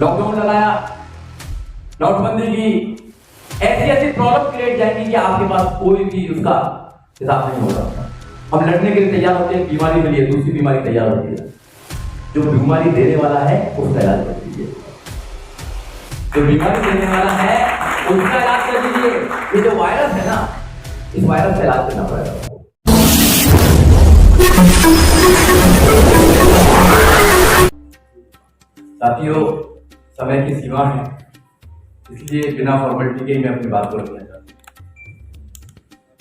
Lockdown लगाया, नोटबंदी की, ऐसी ऐसी प्रॉब्लम क्रिएट जाएंगी कि आपके पास कोई भी उसका हिसाब नहीं होगा। हम लड़ने के लिए तैयार होते हैं, बीमारी मिली है, दूसरी बीमारी तैयार होती है, जो बीमारी देने वाला है उसका इलाज कर दीजिए। जो बीमारी देने वाला है उसका इलाज कर दीजिए। ये जो वायरस है ना, इस वायरस का इलाज करना पड़ेगा। साथियों, समय की सीमा है, इसलिए बिना फॉर्मेलिटी के मैं अपनी बात को रखना चाहता हूं।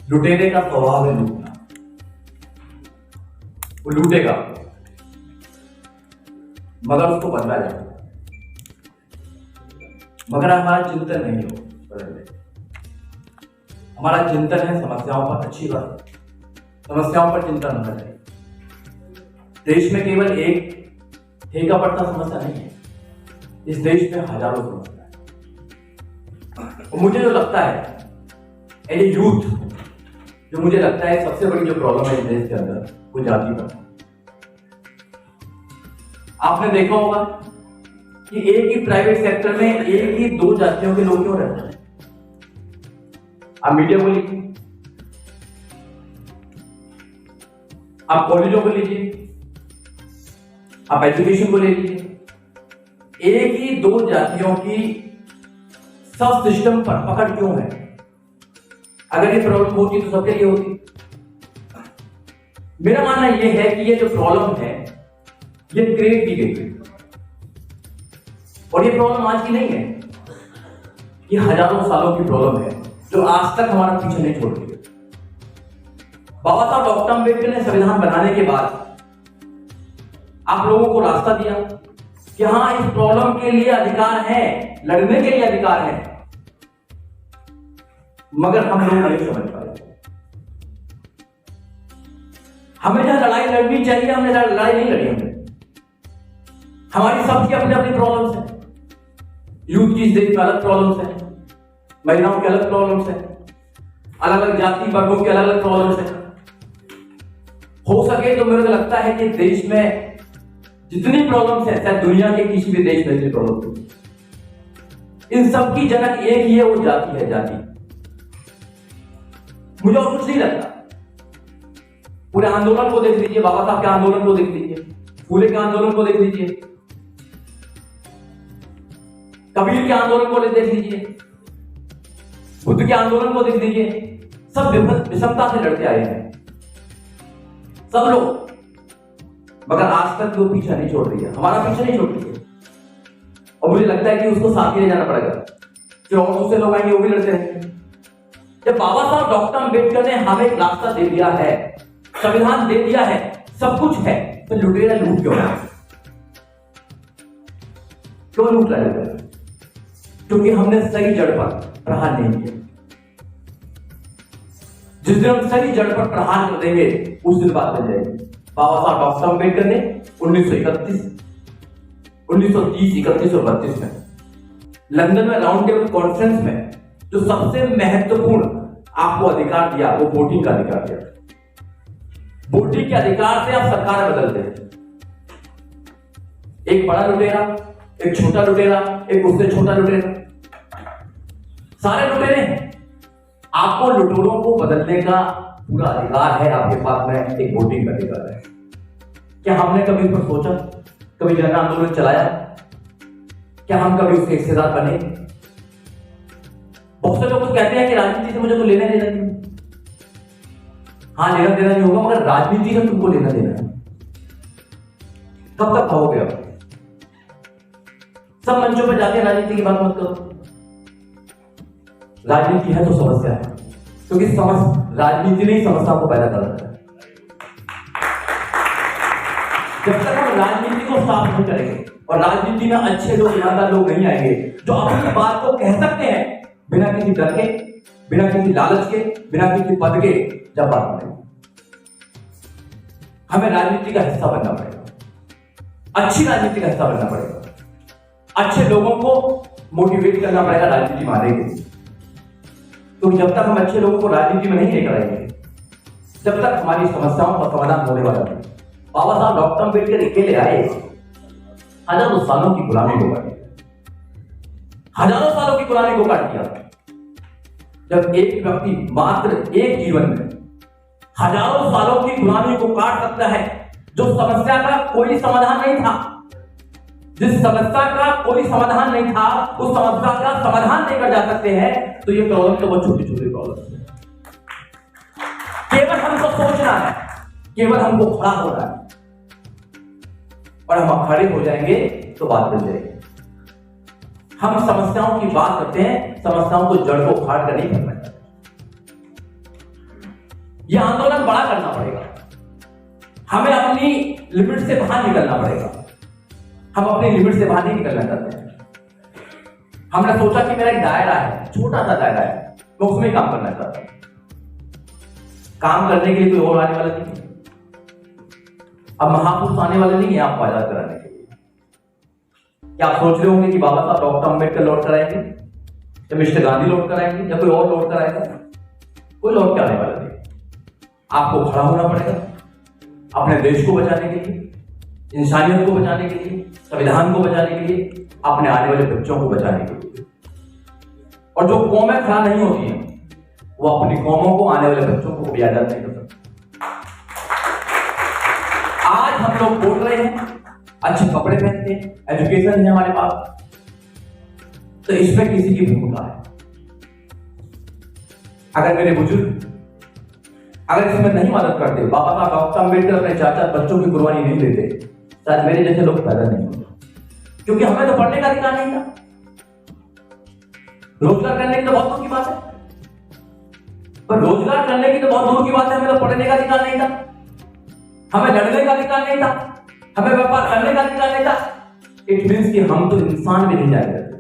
लुटेरे का स्वभाव है लूटना, वो लूटेगा मगर उसको बदला जाएगा। मगर हमारा चिंतन नहीं हो बदलने, हमारा चिंतन है समस्याओं पर। अच्छी बात, समस्याओं पर चिंतन होना चाहिए। देश में केवल एक ठेका पड़ता समस्या नहीं है, इस देश में हजारों समस्या है। और मुझे जो लगता है ये यूथ, जो मुझे लगता है सबसे बड़ी जो प्रॉब्लम है इस देश के अंदर, वो जाति पर। आपने देखा होगा कि एक ही प्राइवेट सेक्टर में एक ही दो जातियों के लोग क्यों रहते हैं। आप मीडिया को लीजिए, आप कॉलेजों को लीजिए, आप एजुकेशन को ले लीजिए, एक ही दो जातियों की सब सिस्टम पर पकड़ क्यों है। अगर ये प्रॉब्लम होती तो सबके लिए होती। मेरा मानना यह है कि ये जो प्रॉब्लम है ये क्रिएट की गई है, और ये प्रॉब्लम आज की नहीं है, ये हजारों सालों की प्रॉब्लम है जो आज तक हमारा पीछे नहीं छोड़ रही है। बाबा साहब डॉक्टर अम्बेडकर ने संविधान बनाने के बाद आप लोगों को रास्ता दिया कि हाँ, इस प्रॉब्लम के लिए अधिकार है, लड़ने के लिए अधिकार है, मगर हम लोग नहीं समझ पाए। हमें जहां लड़ाई लड़नी चाहिए हमने लड़ाई नहीं लड़ी। हमारी सबकी अपनी अपनी प्रॉब्लम्स हैं। यूथ की इस देश में अलग प्रॉब्लम्स हैं, महिलाओं के अलग प्रॉब्लम्स हैं, अलग अलग जाति वर्गों के अलग अलग प्रॉब्लम्स हैं। हो सके तो मेरे को लगता है कि देश में जितनी प्रॉब्लम्स है, शायद दुनिया के किसी भी देश में इतनी प्रॉब्लम नहीं। इन सब की जनक एक ही है, वो जाति है, जाति। मुझे और कुछ नहीं लगता। पूरे आंदोलन को देख लीजिए, बाबा साहब के आंदोलन को देख लीजिए, फूले के आंदोलन को देख लीजिए, कबीर के आंदोलन को देख लीजिए, बुद्ध के आंदोलन को देख लीजिए। सब विषमता से लड़ते आए हैं सब लोग, मगर आज तक वो पीछा नहीं छोड़ रही है, हमारा पीछा नहीं छोड़ रही है। और मुझे लगता है कि उसको साथ ही ले जाना पड़ेगा, फिर और दूसरे लोग आएंगे वो भी लड़ते रहेंगे। जब बाबा साहब डॉक्टर अम्बेडकर ने हमें एक रास्ता दे दिया है, संविधान दे दिया है, सब कुछ है, तो लुटेरा लूट क्यों रहा है? क्यों लूट रहा है? क्योंकि हमने सही जड़ पर प्रहार नहीं किया। जिस दिन हम सही जड़ पर प्रहार कर देंगे उस दिन बात बन जाएगी। बाबा साहब डॉक्टर अम्बेडकर ने 1931, 1930, 31 और 32 में लंदन में राउंड टेबल कॉन्फ्रेंस में जो सबसे महत्वपूर्ण आपको अधिकार दिया, वो वोटिंग का अधिकार दिया। वोटिंग के अधिकार से आप सरकार बदलते हैं। एक बड़ा लुटेरा, एक छोटा लुटेरा, एक उससे छोटा लुटेरा, सारे लुटेरे हैं। आपको लुटेरों को बदलने का पूरा अधिकार है, आपके पास में एक वोटिंग का अधिकार है। क्या हमने कभी इस पर सोचा? कभी जन आंदोलन चलाया? क्या हम कभी उसके हिस्सेदार बने? बहुत से लोग तो कहते हैं कि राजनीति से मुझे तो लेना देना नहीं। हाँ, लेना देना नहीं होगा, मगर राजनीति से तुमको लेना देना है। कब तक खाओगे आप? सब मंचों पर जाके राजनीति की बात मत करो। राजनीति है तो समस्या है, क्योंकि राजनीति ने ही समस्या को पैदा कर रखा है। जब तक हम राजनीति को साफ नहीं करेंगे और राजनीति में अच्छे लोग, ईमानदार लोग नहीं आएंगे जो अपनी बात को कह सकते हैं बिना किसी डर के, बिना किसी लालच के, बिना किसी पद के, जब बात करेंगे, हमें राजनीति का हिस्सा बनना पड़ेगा। अच्छी राजनीति का हिस्सा बनना पड़ेगा। अच्छे लोगों को मोटिवेट करना पड़ेगा राजनीति में आने के लिए। तो जब तक हम अच्छे लोगों को राजनीति में नहीं लेकर आएंगे, जब तक हमारी समस्याओं का समाधान होने वाला नहीं। बाबा साहब डॉक्टर अम्बेडकर अकेले आए, हजारों सालों की गुलामी हो गई। हजारों सालों की पुरानी को काट दिया। जब एक व्यक्ति मात्र एक जीवन में हजारों सालों की पुरानी को काट सकता है, जो समस्या का कोई समाधान नहीं था, जिस समस्या का कोई समाधान नहीं था, उस समस्या का समाधान लेकर जा सकते हैं, तो ये प्रॉब्लम तो बहुत छोटी छोटी प्रॉब्लम है। केवल हमको सोचना है, केवल हमको खड़ा होना है, और हम खड़े हो जाएंगे तो बात बन जाएगी। हम समस्याओं की बात करते हैं, समस्याओं को जड़ को उखाड़ कर नहीं करना चाहते। यह आंदोलन बड़ा करना पड़ेगा, हमें अपनी लिमिट से बाहर निकलना पड़ेगा। हम अपनी लिमिट से बाहर नहीं निकलना चाहते हैं। हमने सोचा कि मेरा एक दायरा है, छोटा सा दायरा है, मैं उसमें ही काम करना चाहता हूं। काम करने के लिए कोई और आने वाला नहीं है। अब महापुरुष आने वाले नहीं है आपको आजाद कराने के लिए। क्या आप सोच रहे होंगे कि बाबा साहब डॉक्टर अंबेडकर लौट कर आएंगे, या मिस्टर गांधी लौट कर आएंगे, या कोई और लौट कर आएगा? कोई लौट के आने वाला नहीं। आपको खड़ा होना पड़ेगा अपने देश को बचाने के लिए, इंसानियत को बचाने के लिए, संविधान को बचाने के लिए, अपने आने वाले बच्चों को बचाने के लिए। और जो कौमें खड़ा नहीं होती हैं, वो अपनी कौमों को, आने वाले बच्चों को भी आजाद नहीं कर सकते। आज हम लोग बोल रहे हैं, अच्छे कपड़े पहनते हैं, एजुकेशन है हमारे पास, तो इसमें किसी की भूमिका है। अगर मेरे बुजुर्ग अगर इसमें नहीं मदद करते, बाबा साहब डॉक्टर अंबेडकर अपने 4-4 बच्चों की कुर्बानी नहीं देते, शायद मेरे जैसे लोग पैदा नहीं होते। क्योंकि हमें तो पढ़ने का अधिकार नहीं था, रोजगार करने की तो बहुत दूर की बात है, पर रोजगार करने की तो बहुत दूर की बात है, हमें तो पढ़ने का अधिकार नहीं था, हमें लड़ने का अधिकार नहीं था, हमें व्यापार करने का अधिकार नहीं था। इट मीन्स कि हम तो इंसान भी नहीं जाए करते,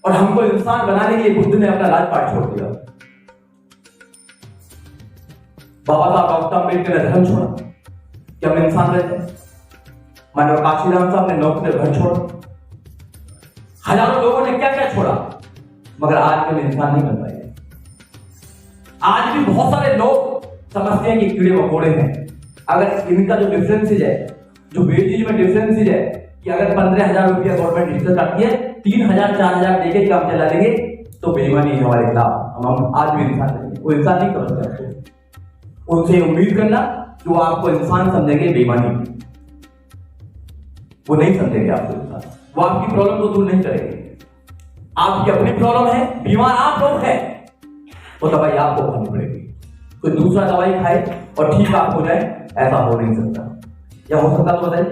और हमको इंसान बनाने के लिए बुद्ध ने अपना राजपाट छोड़ दिया। बाबा साहब डॉक्टर अंबेडकर ने धर्म छोड़ा कि हम इंसान रहते हैं। मानव काशीराम साहब ने नौकरी ने घर छोड़ा। हजारों लोगों ने क्या क्या छोड़ा, मगर आज के इंसान नहीं बन पाए। आज भी बहुत सारे लोग समझते हैं कि कीड़े मकोड़े हैं। अगर इनका जो डिफरेंसेज है, जो वेजेज में डिफरेंसेज है, कि अगर 15,000 रुपया गवर्नमेंट रिश्वत काटती है, 3,000-4,000 देके काम चला देंगे, तो बेईमानी है हमारे खिलाफ। हम आज भी इंसान नहीं, वो इंसान नहीं समझते। उनसे उम्मीद करना कि वो आपको इंसान समझेंगे, बेईमानी, वो नहीं समझेंगे आपको इंसान। वो आपकी प्रॉब्लम को दूर नहीं करेंगे। आपकी अपनी प्रॉब्लम है, बीमार आप लोग हैं, वो दवाई आपको खानी पड़ेगी। कोई दूसरा दवाई खाए और ठीक आप हो जाए, ऐसा हो नहीं सकता। या हो सकता तो बताइए।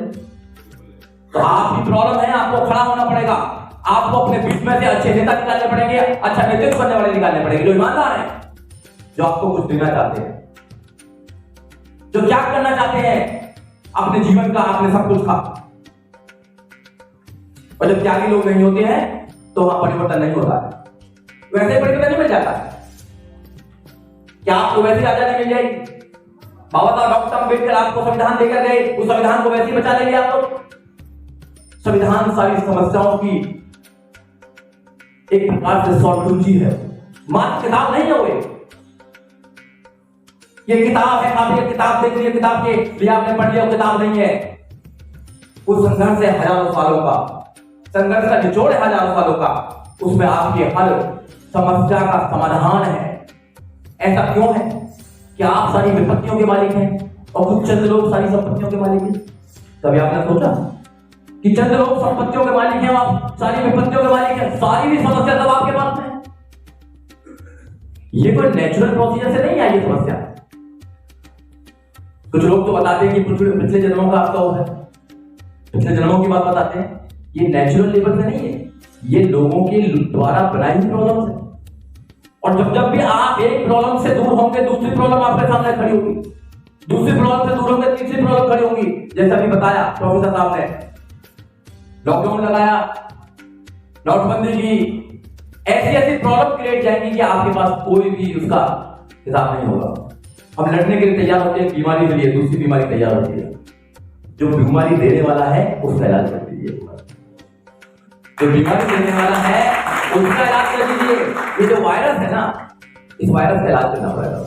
तो आपकी प्रॉब्लम है, आपको खड़ा होना पड़ेगा। आपको अपने बीच में से अच्छे नेता निकालने पड़ेंगे, अच्छा नेतृत्व करने वाले निकालने पड़ेंगे, जो ईमानदार है, जो आपको कुछ देना चाहते हैं, जो त्याग करना चाहते हैं अपने जीवन का, आपने सब कुछ खा। और जब त्यागी लोग नहीं होते हैं तो वहां परिवर्तन नहीं होता है। वैसे परिवर्तन नहीं मिल जाता है। क्या आपको वैसी आजादी मिल जाएगी? बाबा साहब डॉक्टर अंबेडकर आपको संविधान देकर गए, उस संविधान को वैसे ही बचा लेंगे आप लोग? संविधान सारी समस्याओं की एक प्रकार से सॉल्यूशन है, मात्र किताब नहीं है। वो ये किताब है, आप ये किताब देख लीजिए, किताब के लिए आपने पढ़ लिया, किताब नहीं है। उस संघर्ष है हजारों सालों का, संघर्ष का निचोड़ है हजारों सालों का, उसमें आपके हर समस्या का समाधान है। ऐसा क्यों है कि आप सारी विपत्तियों के मालिक हैं और कुछ चंद लोग सारी संपत्तियों के मालिक हैं? कभी आपने सोचा कि चंद लोग संपत्तियों के मालिक हैं, आप सारी विपत्तियों के मालिक हैं, सारी भी समस्या तब आपके पास है? ये कोई नेचुरल प्रोसीजर से नहीं आई ये समस्या। कुछ लोग तो बताते हैं कि पिछले जन्मों का आपका वो है, पिछले जन्मों की बात बताते हैं। ये नेचुरल लेवल से नहीं है, ये लोगों के द्वारा बनाई हुई प्रॉब्लम है। और जब भी आप एक प्रॉब्लम से दूर होंगे, दूसरी प्रॉब्लम आपके सामने खड़ी होगी, दूसरी प्रॉब्लम से दूर होंगे, तीसरी प्रॉब्लम खड़ी होगी। जैसा अभी बताया प्रोफेसर साहब ने, लॉकडाउन लगाया, नोटबंदी की, ऐसी ऐसी प्रॉब्लम क्रिएट जाएंगी कि आपके पास कोई भी उसका हिसाब नहीं होगा। हम लड़ने के लिए तैयार होते हैं, बीमारी के लिए दूसरी बीमारी तैयार होती है। जो बीमारी देने वाला है उसका इलाज कर दीजिए, जो बीमारी देने वाला है उसका इलाज कर दीजिए। ये जो वायरस है ना, इस वायरस का इलाज करना पड़ेगा।